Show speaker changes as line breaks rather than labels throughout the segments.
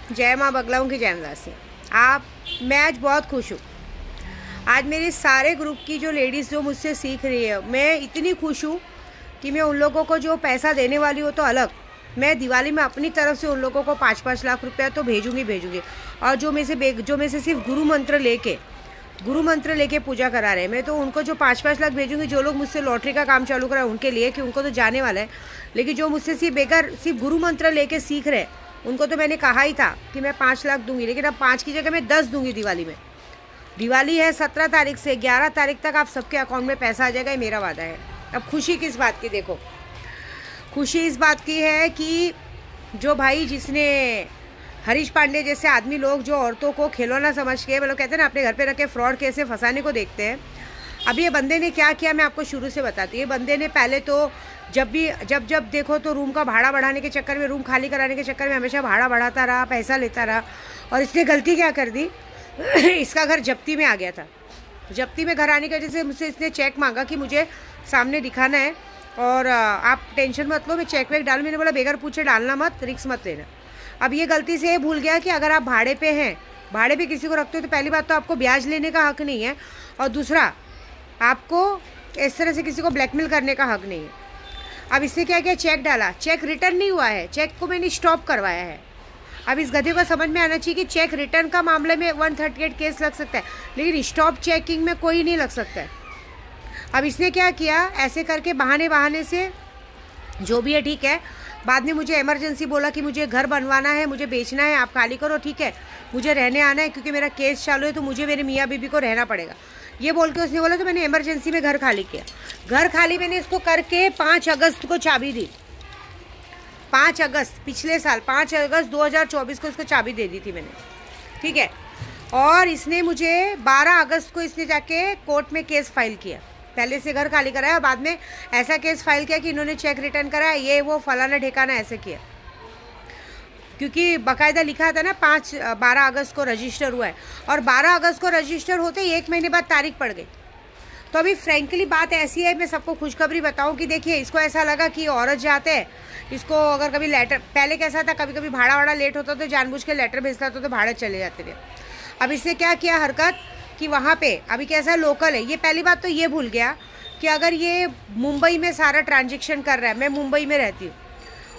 जय माँ बगलाओं की जयमदासी। मैं आज बहुत खुश हूँ। आज मेरे सारे ग्रुप की जो लेडीज़ जो मुझसे सीख रही है, मैं इतनी खुश हूँ कि मैं उन लोगों को जो पैसा देने वाली हूँ तो अलग, मैं दिवाली में अपनी तरफ से उन लोगों को 5-5 लाख रुपया तो भेजूँगी। और जो में से सिर्फ गुरु मंत्र लेके पूजा करा रहे हैं, मैं तो उनको जो 5-5 लाख भेजूँगी। जो लोग मुझसे लॉटरी का काम चालू करा उनके लिए, कि उनको तो जाने वाला है, लेकिन जो मुझसे सिर्फ गुरु मंत्र लेके सीख रहे उनको तो मैंने कहा ही था कि मैं 5 लाख दूंगी, लेकिन अब 5 की जगह मैं 10 दूंगी दिवाली में। दिवाली है 17 तारीख से 11 तारीख तक आप सबके अकाउंट में पैसा आ जाएगा, ये मेरा वादा है। अब खुशी किस बात की, देखो खुशी इस बात की है कि जो भाई जिसने हरीश पांडे जैसे आदमी लोग जो औरतों को खिलौना समझ के, मतलब कहते हैं ना अपने घर पे रख के फ्रॉड कैसे फंसाने को देखते हैं। अब ये बंदे ने क्या किया मैं आपको शुरू से बताती हूँ। ये बंदे ने पहले तो जब देखो तो रूम का भाड़ा बढ़ाने के चक्कर में, रूम खाली कराने के चक्कर में हमेशा भाड़ा बढ़ाता रहा, पैसा लेता रहा। और इसने गलती क्या कर दी इसका घर जप्ती में आ गया था। जप्ती में घर आने की वजह से मुझसे इसने चेक मांगा कि मुझे सामने दिखाना है और आप टेंशन मत लो, मैं चेक वेक डाल। मैंने बोला बगैर पूछे डालना मत, रिस्क मत लेना। अब ये गलती से ये भूल गया कि अगर आप भाड़े पे हैं, भाड़े पे किसी को रखते हो तो पहली बात तो आपको ब्याज लेने का हक नहीं है, और दूसरा आपको इस तरह से किसी को ब्लैकमेल करने का हक नहीं है। अब इससे क्या किया, चेक डाला, चेक रिटर्न नहीं हुआ है, चेक को मैंने स्टॉप करवाया है। अब इस गधे को समझ में आना चाहिए कि चेक रिटर्न का मामले में 138 केस लग सकता है, लेकिन स्टॉप चेकिंग में कोई नहीं लग सकता है। अब इसने क्या किया, ऐसे करके बहाने से जो भी है ठीक है। बाद में मुझे इमरजेंसी बोला कि मुझे घर बनवाना है, मुझे बेचना है, आप खाली करो, ठीक है, मुझे रहने आना है क्योंकि मेरा केस चालू है, तो मुझे मेरे मियाँ बीबी को रहना पड़ेगा। ये बोल के उसने बोला, तो मैंने इमरजेंसी में घर खाली किया। घर खाली मैंने इसको करके 5 अगस्त को चाबी दी। 5 अगस्त पिछले साल 5 अगस्त 2024 को इसको चाबी दे दी थी मैंने, ठीक है। और इसने मुझे 12 अगस्त को इसने जाके कोर्ट में केस फाइल किया। पहले से घर खाली कराया और बाद में ऐसा केस फाइल किया कि इन्होंने चेक रिटर्न कराया, ये वो फलाना ठिकाना ऐसे किया, क्योंकि बाकायदा लिखा था ना 12 अगस्त को रजिस्टर हुआ है। और 12 अगस्त को रजिस्टर होते ही 1 महीने बाद तारीख पड़ गई। तो अभी फ्रैंकली बात ऐसी है, मैं सबको खुशखबरी बताऊं कि देखिए, इसको ऐसा लगा कि औरत जाते हैं, इसको अगर कभी लेटर, पहले कैसा था कभी कभी भाड़ा लेट होता तो जानबूझ के लेटर भेजता तो भाड़े चले जाते थे। अब इसने क्या किया हरकत कि वहाँ पे अभी कैसा लोकल है, ये पहली बात तो ये भूल गया कि अगर ये मुंबई में सारा ट्रांजेक्शन कर रहा है, मैं मुंबई में रहती हूँ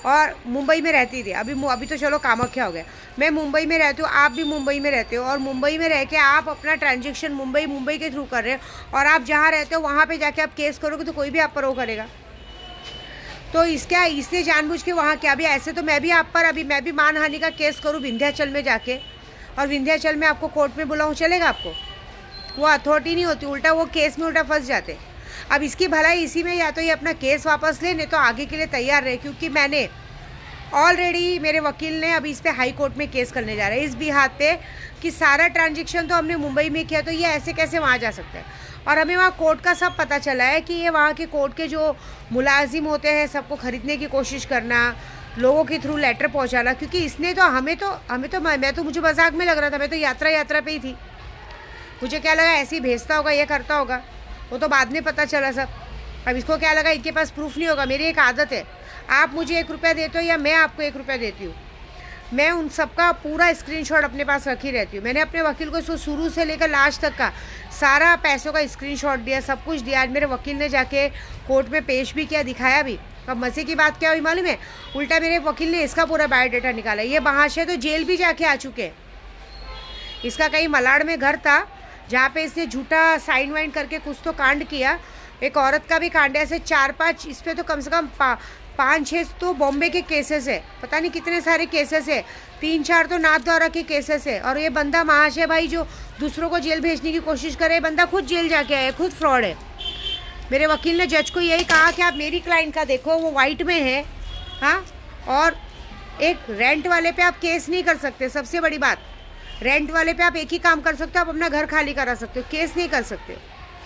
और मुंबई में रहती थी, अभी तो चलो कामाख्या हो गया, मैं मुंबई में रहती हूँ, आप भी मुंबई में रहते हो, और मुंबई में रह के आप अपना ट्रांजेक्शन मुंबई के थ्रू कर रहे हो, और आप जहाँ रहते हो वहाँ पे जाके आप केस करोगे तो कोई भी आप पर वो करेगा। तो इसने जानबूझ के वहाँ क्या, अभी ऐसे तो मैं भी आप पर, अभी मैं भी मानहानि का केस करूँ विंध्याचल में जाके, और विंध्याचल में आपको कोर्ट में बुलाऊँ, चलेगा आपको? वो अथॉरिटी नहीं होती, उल्टा वो केस में उल्टा फंस जाते। अब इसकी भलाई इसी में, या तो ये अपना केस वापस ले, नहीं तो आगे के लिए तैयार रहे, क्योंकि मैंने ऑलरेडी, मेरे वकील ने अभी इस पे हाई कोर्ट में केस करने जा रहे हैं इस बिहार पे कि सारा ट्रांजेक्शन तो हमने मुंबई में किया, तो ये ऐसे कैसे वहाँ जा सकता है। और हमें वहाँ कोर्ट का सब पता चला है कि ये वहाँ के कोर्ट के जो मुलाजिम होते हैं सबको ख़रीदने की कोशिश करना, लोगों के थ्रू लेटर पहुँचाना, क्योंकि इसने तो मैं तो मुझे मजाक में लग रहा था, मैं तो यात्रा पे ही थी, मुझे क्या लगा ऐसे ही भेजता होगा, ये करता होगा, वो तो बाद में पता चला सब। अब इसको क्या लगा इनके पास प्रूफ नहीं होगा। मेरी एक आदत है, आप मुझे 1 रुपया देते हो या मैं आपको 1 रुपया देती हूँ, मैं उन सबका पूरा स्क्रीनशॉट अपने पास रखी रहती हूँ। मैंने अपने वकील को शुरू से लेकर लास्ट तक का सारा पैसों का स्क्रीनशॉट दिया, सब कुछ दिया। आज मेरे वकील ने जाके कोर्ट में पेश भी किया, दिखाया भी। अब मज़े की बात क्या हुई मालूम है, उल्टा मेरे वकील ने इसका पूरा बायोडाटा निकाला। ये महाशय तो जेल भी जाके आ चुके। इसका कहीं मलाड में घर था जहाँ पे इसने झूठा साइन वाइन करके कुछ तो कांड किया। एक औरत का भी कांड है, ऐसे 4-5, इस पर तो कम से कम 5-6 तो बॉम्बे के केसेस है, पता नहीं कितने सारे केसेस है, 3-4 तो नाथद्वारा के केसेस है। और ये बंदा महाशय भाई जो दूसरों को जेल भेजने की कोशिश करे, बंदा खुद जेल जाके आया, खुद फ्रॉड है। मेरे वकील ने जज को यही कहा कि आप मेरी क्लाइंट का देखो, वो वाइट में है, हाँ, और एक रेंट वाले पे आप केस नहीं कर सकते। सबसे बड़ी बात, रेंट वाले पे आप एक ही काम कर सकते हो, आप अपना घर खाली करा सकते हो, केस नहीं कर सकते हो।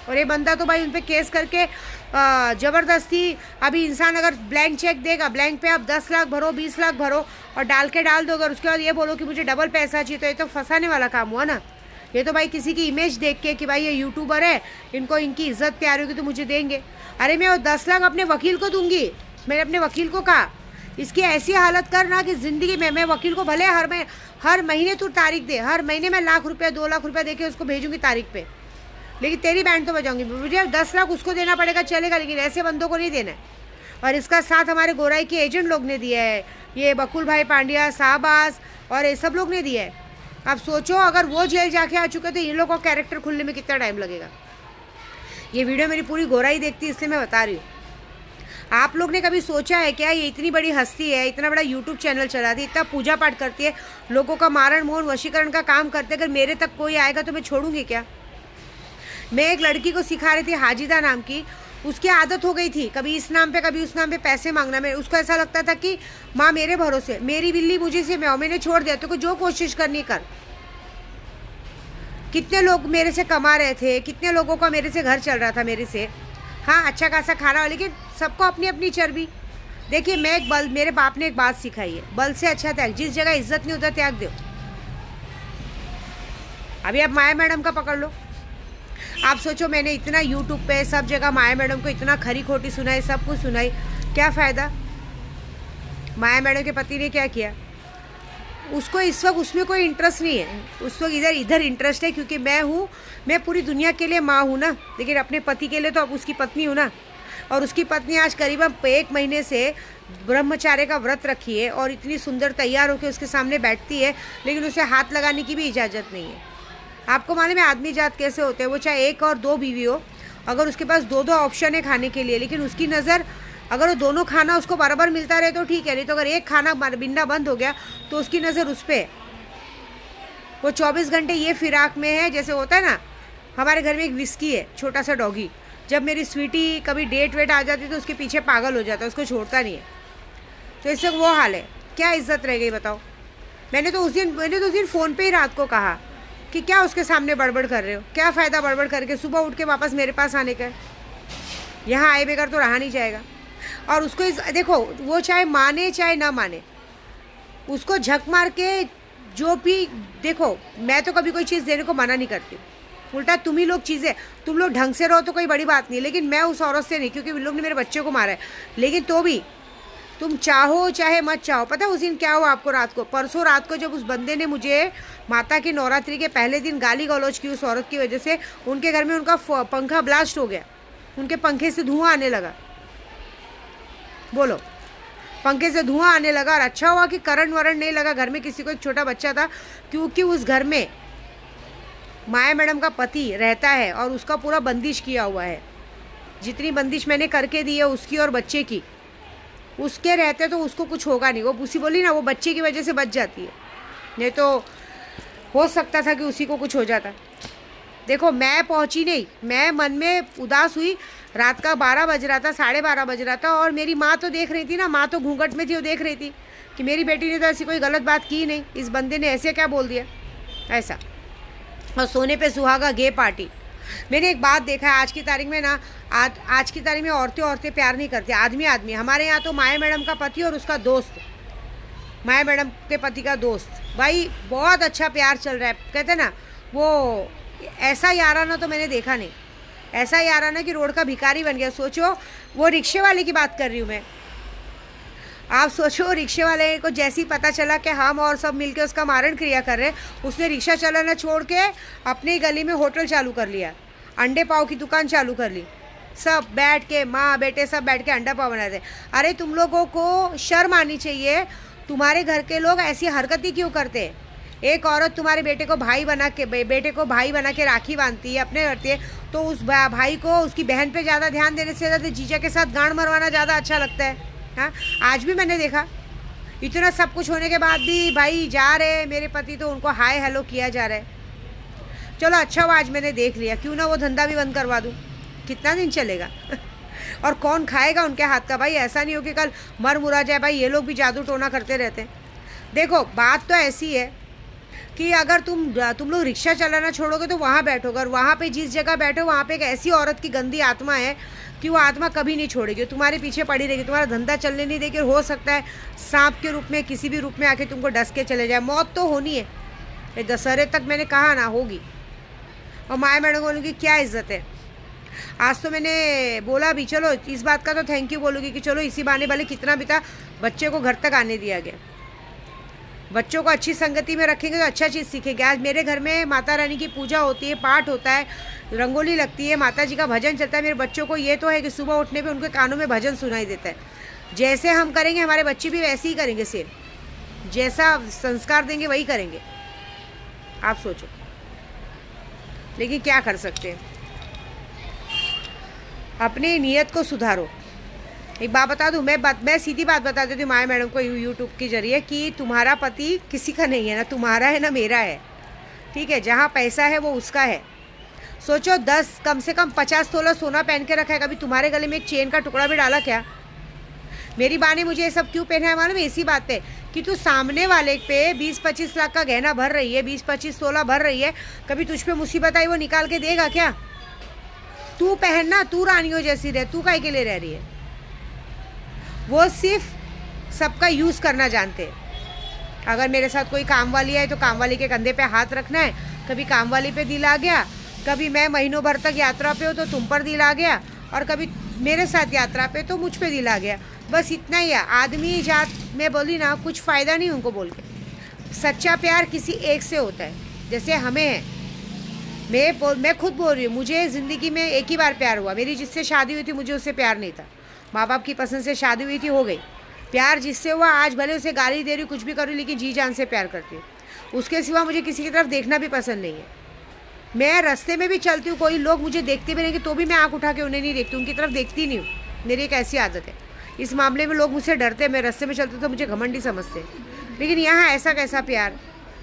और ये बंदा तो भाई उन पे केस करके ज़बरदस्ती, अभी इंसान अगर ब्लैंक चेक देगा, ब्लैंक पे आप 10 लाख भरो, 20 लाख भरो और डाल दोगे, और उसके बाद ये बोलो कि मुझे डबल पैसा चाहिए, तो ये तो फंसाने वाला काम हुआ ना। ये तो भाई किसी की इमेज देख के कि भाई ये यूट्यूबर है, इनको इनकी इज्जत प्यार होगी तो मुझे देंगे। अरे मैं वो 10 लाख अपने वकील को दूंगी। मैंने अपने वकील को कहा इसकी ऐसी हालत कर ना कि ज़िंदगी में मैं वकील को भले हर महीने तू तारीख दे, हर महीने मैं 1 लाख रुपये 2 लाख रुपये दे के उसको भेजूंगी तारीख पे, लेकिन तेरी बैंड तो बजाऊंगी। मुझे 10 लाख उसको देना पड़ेगा चलेगा, लेकिन ऐसे बंदों को नहीं देना है। और इसका साथ हमारे गोराई के एजेंट लोग ने दिया है, ये बकुल भाई पांड्या, शाहबाज और ये सब लोग ने दिया है। अब सोचो अगर वो जेल जाके आ चुके तो इन लोगों का कैरेक्टर खुलने में कितना टाइम लगेगा। ये वीडियो मेरी पूरी गोराई देखती है इसलिए मैं बता रही हूँ। आप लोग ने कभी सोचा है क्या, ये इतनी बड़ी हस्ती है, इतना बड़ा यूट्यूब चैनल चलाती है, इतना पूजा पाठ करती है, लोगों का मारण मोहन वशीकरण का काम करते, अगर मेरे तक कोई आएगा तो मैं छोड़ूंगी क्या? मैं एक लड़की को सिखा रही थी, हाजिदा नाम की, उसकी आदत हो गई थी कभी इस नाम पे कभी उस नाम पे पैसे मांगना। मैं उसको ऐसा लगता था कि माँ मेरे भरोसे, मेरी बिल्ली मुझे से मैंने छोड़ दिया, तो को जो कोशिश करनी कर। कितने लोग मेरे से कमा रहे थे, कितने लोगों का मेरे से घर चल रहा था मेरे से, हाँ अच्छा खासा खाना, लेकिन सबको अपनी अपनी चर्बी। देखिए मैं एक बल, मेरे बाप ने एक बात सिखाई है, बल से अच्छा त्याग, जिस जगह इज्जत नहीं होता त्याग दो। अभी आप माया मैडम का पकड़ लो, आप सोचो मैंने इतना यूट्यूब पे सब जगह माया मैडम को इतना खरी खोटी सुनाई, सब कुछ सुनाई, क्या फ़ायदा? माया मैडम के पति ने क्या किया? उसको इस वक्त उसमें कोई इंटरेस्ट नहीं है, उस वक्त इधर इंटरेस्ट है, क्योंकि मैं पूरी दुनिया के लिए माँ हूँ ना, लेकिन अपने पति के लिए तो अब उसकी पत्नी हूँ ना। और उसकी पत्नी आज करीबन 1 महीने से ब्रह्मचार्य का व्रत रखी है और इतनी सुंदर तैयार होकर उसके सामने बैठती है, लेकिन उसे हाथ लगाने की भी इजाज़त नहीं है। आपको मालूम है आदमी जात कैसे होते हैं, वो चाहे 1 और 2 बीवी हो, अगर उसके पास 2-2 ऑप्शन है खाने के लिए, लेकिन उसकी नज़र अगर वो दोनों खाना उसको बराबर मिलता रहे तो ठीक है, नहीं तो अगर एक खाना बिन्ना बंद हो गया तो उसकी नज़र उस पर। वो 24 घंटे ये फिराक में है, जैसे होता है ना, हमारे घर में एक विस्की है, छोटा सा डॉगी, जब मेरी स्वीटी कभी डेट वेट आ जाती तो उसके पीछे पागल हो जाता है, उसको छोड़ता नहीं है। तो इससे वो हाल है, क्या इज्जत रह गई बताओ? मैंने तो उस दिन फ़ोन पे ही रात को कहा कि क्या उसके सामने बड़बड़ कर रहे हो, क्या फ़ायदा बड़बड़ करके, सुबह उठ के वापस मेरे पास आने का है, यहाँ आए बगैर तो रहा नहीं जाएगा। और उसको देखो, वो चाहे माने चाहे ना माने, उसको झक मार के जो भी, देखो मैं तो कभी कोई चीज़ देने को मना नहीं करती, उल्टा तुम ही लोग चीज़ें, तुम लोग ढंग से रहो तो कोई बड़ी बात नहीं, लेकिन मैं उस औरत से नहीं, क्योंकि उन लोग ने मेरे बच्चे को मारा है, लेकिन तो भी तुम चाहो चाहे मत चाहो। पता है उस दिन क्या हुआ आपको? रात को, परसों रात को, जब उस बंदे ने मुझे माता की नवरात्रि के पहले दिन गाली गलौज की उस औरत की वजह से, उनके घर में उनका पंखा ब्लास्ट हो गया, उनके पंखे से धुआं आने लगा। बोलो, पंखे से धुआं आने लगा, और अच्छा हुआ कि करंट वरंट नहीं लगा, घर में किसी को, एक छोटा बच्चा था, क्योंकि उस घर में माया मैडम का पति रहता है और उसका पूरा बंदिश किया हुआ है। जितनी बंदिश मैंने करके दी है उसकी और बच्चे की, उसके रहते तो उसको कुछ होगा नहीं। वो उसी बोली ना, वो बच्चे की वजह से बच जाती है, नहीं तो हो सकता था कि उसी को कुछ हो जाता। देखो मैं पहुंची नहीं, मैं मन में उदास हुई, रात का 12 बज रहा था, 12:30 बज रहा था, और मेरी माँ तो देख रही थी ना, माँ तो घूंघट में थी, वो देख रही थी कि मेरी बेटी ने तो ऐसी कोई गलत बात की नहीं, इस बंदे ने ऐसे क्या बोल दिया ऐसा। और सोने पे सुहागा, गे पार्टी। मैंने एक बात देखा है, आज की तारीख में ना, आज की तारीख में औरतें प्यार नहीं करती, आदमी। हमारे यहाँ तो माया मैडम का पति और उसका दोस्त, माया मैडम के पति का दोस्त, भाई बहुत अच्छा प्यार चल रहा है। कहते ना वो, ऐसा याराना तो मैंने देखा नहीं, ऐसा याराना कि रोड का भिखारी बन गया। सोचो, वो रिक्शे वाले की बात कर रही हूँ मैं, आप सोचो रिक्शे वाले को जैसे ही पता चला कि हम और सब मिलके उसका मारण क्रिया कर रहे हैं, उसने रिक्शा चलाना छोड़ के अपनी गली में होटल चालू कर लिया, अंडे पाव की दुकान चालू कर ली, सब बैठ के, माँ बेटे सब बैठ के अंडा पाव बना रहे। अरे तुम लोगों को शर्म आनी चाहिए, तुम्हारे घर के लोग ऐसी हरकतें क्यों करते हैं? एक औरत तुम्हारे बेटे को भाई बना के राखी बांधती है, अपने करती है, तो उस भाई को उसकी बहन पे ज़्यादा ध्यान देने से ज़्यादा जीजा के साथ गांड मरवाना ज़्यादा अच्छा लगता है। हाँ, आज भी मैंने देखा, इतना सब कुछ होने के बाद भी भाई जा रहे, मेरे पति तो उनको हाय हेलो किया जा रहा है। चलो अच्छा हुआ आज मैंने देख लिया, क्यों ना वो धंधा भी बंद करवा दूँ, कितना दिन चलेगा और कौन खाएगा उनके हाथ का? भाई ऐसा नहीं हो कि कल मर मुरा जाए, भाई ये लोग भी जादू टोना करते रहते हैं। देखो बात तो ऐसी है कि अगर तुम लोग रिक्शा चलाना छोड़ोगे तो वहाँ बैठोगे, और वहाँ पे जिस जगह बैठो वहाँ पे एक ऐसी औरत की गंदी आत्मा है कि वो आत्मा कभी नहीं छोड़ेगी, तुम्हारे पीछे पड़ी रहेगी, तुम्हारा धंधा चलने नहीं देगी। हो सकता है सांप के रूप में, किसी भी रूप में आके तुमको डस के चले जाए। मौत तो होनी है, ये दशहरे तक मैंने कहा ना होगी। और माया मैडम बोलूँगी क्या इज्जत है? आज तो मैंने बोला भी, चलो इस बात का तो थैंक यू बोलूँगी कि चलो इसी बहाने भले कितना भी था बच्चे को घर तक आने दिया गया। बच्चों को अच्छी संगति में रखेंगे तो अच्छा चीज़ सीखेंगे। आज मेरे घर में माता रानी की पूजा होती है, पाठ होता है, रंगोली लगती है, माता जी का भजन चलता है। मेरे बच्चों को ये तो है कि सुबह उठने पे उनके कानों में भजन सुनाई देता है। जैसे हम करेंगे हमारे बच्चे भी वैसे ही करेंगे, सेम जैसा संस्कार देंगे वही करेंगे। आप सोचो, लेकिन क्या कर सकते हैं, अपनी नीयत को सुधारो। एक बात बता दूं, मैं सीधी बात बता देती हूँ माया मैडम को यूट्यूब के जरिए कि तुम्हारा पति किसी का नहीं है, ना तुम्हारा है ना मेरा है, ठीक है। जहाँ पैसा है वो उसका है। सोचो 10 कम से कम 50 तोला सोना पहन के रखा है, कभी तुम्हारे गले में एक चेन का टुकड़ा भी डाला क्या? मेरी माँ ने मुझे ये सब क्यों पहना है मालूम है? इसी बात पे कि तू सामने वाले पे 20-25 लाख का गहना भर रही है, 20-25 तोला भर रही है, कभी तुझ पे मुसीबत आई वो निकाल के देगा क्या? तू पहनना, तू रानियों जैसी रह, तू काहे के लिए रह रही है? वो सिर्फ सबका यूज़ करना जानते हैं। अगर मेरे साथ कोई काम वाली है तो काम वाली के कंधे पे हाथ रखना है, कभी काम वाली पे दिल आ गया, कभी मैं महीनों भर तक यात्रा पे हो तो तुम पर दिल आ गया, और कभी मेरे साथ यात्रा पे तो मुझ पे दिल आ गया। बस इतना ही है। आदमी जात में बोली ना, कुछ फ़ायदा नहीं उनको बोल के। सच्चा प्यार किसी एक से होता है, जैसे हमें है। मैं खुद बोल रही हूँ, मुझे ज़िंदगी में एक ही बार प्यार हुआ। मेरी जिससे शादी हुई थी मुझे उससे प्यार नहीं था, माँ बाप की पसंद से शादी हुई थी, हो गई। प्यार जिससे हुआ, आज भले उसे गाली दे रही हूँ, कुछ भी कर रही हूँ, लेकिन जी जान से प्यार करती हूँ। उसके सिवा मुझे किसी की तरफ देखना भी पसंद नहीं है। मैं रास्ते में भी चलती हूँ, कोई लोग मुझे देखते भी नहीं तो भी मैं आँख उठा के उन्हें नहीं देखती, उनकी तरफ देखती नहीं हूँ। मेरी एक ऐसी आदत है। इस मामले में लोग मुझसे डरते हैं, मैं रास्ते में चलती तो मुझे घमंडी समझते हैं। लेकिन यहाँ ऐसा कैसा प्यार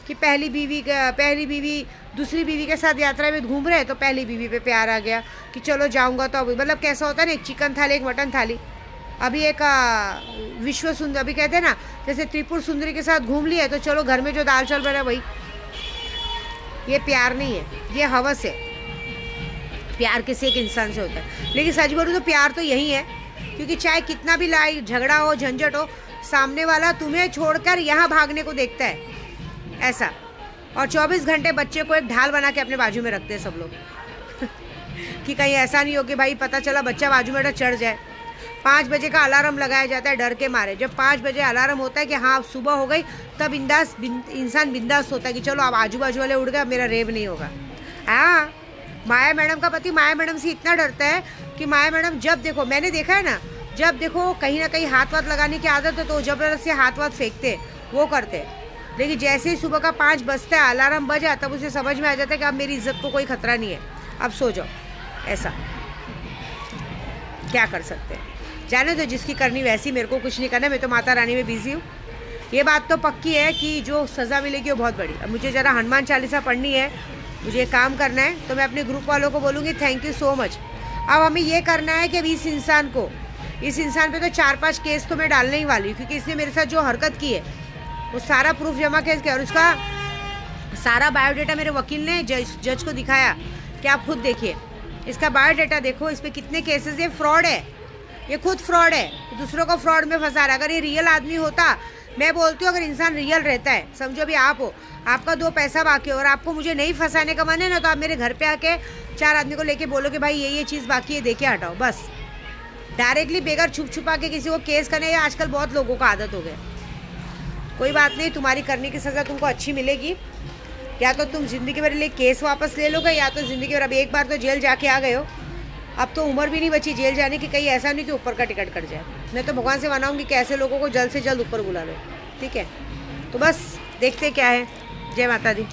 कि पहली बीवी दूसरी बीवी के साथ यात्रा में घूम रहे हैं तो पहली बीवी पे प्यार आ गया कि चलो जाऊंगा तो अभी, मतलब कैसा होता है ना, एक चिकन थाली एक मटन थाली। अभी एक विश्व सुंदर, अभी कहते हैं ना, जैसे त्रिपुर सुंदरी के साथ घूम लिया तो चलो घर में जो दाल चल रहा है वही। ये प्यार नहीं है, ये हवस है। प्यार किसी एक इंसान से होता है। लेकिन सच बोलूं तो प्यार तो यही है, क्योंकि चाहे कितना भी लड़ाई झगड़ा हो, झंझट हो, सामने वाला तुम्हें छोड़कर यहाँ भागने को देखता है, ऐसा। और 24 घंटे बच्चे को एक ढाल बना के अपने बाजू में रखते हैं सब लोग कि कहीं ऐसा नहीं हो कि भाई पता चला बच्चा बाजू में चढ़ जाए। 5 बजे का अलार्म लगाया जाता है डर के मारे। जब 5 बजे अलार्म होता है कि हाँ सुबह हो गई, तब इंसान बिंदास होता है कि चलो अब आजू बाजू वाले उड़ गए, मेरा रेप नहीं होगा। हाँ, माया मैडम का पति माया मैडम से इतना डरता है कि माया मैडम जब देखो, मैंने देखा है ना, जब देखो कहीं ना कहीं हाथ वाथ लगाने की आदत है तो जबरदस्ती हाथ वाथ फेंकते, वो करते। लेकिन जैसे ही सुबह का 5 बजता है, अलार्म बजा, तब उसे समझ में आ जाता है कि अब मेरी इज्जत को कोई खतरा नहीं है, अब सो जाओ। ऐसा क्या कर सकते हैं, जाने दो, जिसकी करनी वैसी, मेरे को कुछ नहीं करना, मैं तो माता रानी में बिजी हूँ। ये बात तो पक्की है कि जो सज़ा मिलेगी वो बहुत बड़ी। अब मुझे ज़रा हनुमान चालीसा पढ़नी है, मुझे काम करना है, तो मैं अपने ग्रुप वालों को बोलूँगी थैंक यू सो मच। अब हमें ये करना है कि अभी इस इंसान पे तो 4-5 केस तो मैं डालने ही वाली हूँ, क्योंकि इसने मेरे साथ जो हरकत की है वो सारा प्रूफ जमा किया, और उसका सारा बायोडाटा मेरे वकील ने जज को दिखाया कि आप खुद देखिए, इसका बायोडाटा देखो, इस पर कितने केसेस। ये फ्रॉड है, ये खुद फ्रॉड है, दूसरों को फ्रॉड में फंसा रहा है। अगर ये रियल आदमी होता, मैं बोलती हूँ, अगर इंसान रियल रहता है, समझो अभी आप हो, आपका 2 पैसा बाकी हो और आपको मुझे नहीं फंसाने का मन है ना, तो आप मेरे घर पे आके 4 आदमी को लेके बोलो कि भाई ये चीज़ बाकी है, देके हटाओ। बस डायरेक्टली बेगर छुप छुपा के किसी को केस करने, आजकल बहुत लोगों का आदत हो गया। कोई बात नहीं, तुम्हारी करने की सज़ा तुमको अच्छी मिलेगी। या तो तुम ज़िंदगी भर लिए केस वापस ले लोगे, या तो ज़िंदगी भर, अब एक बार तो जेल जाके आ गए हो, अब तो उम्र भी नहीं बची जेल जाने की। कहीं ऐसा नहीं कि ऊपर का टिकट कट जाए। मैं तो भगवान से मनाऊंगी कि ऐसे लोगों को जल्द से जल्द ऊपर बुला लो, ठीक है। तो बस देखते क्या है। जय माता दी।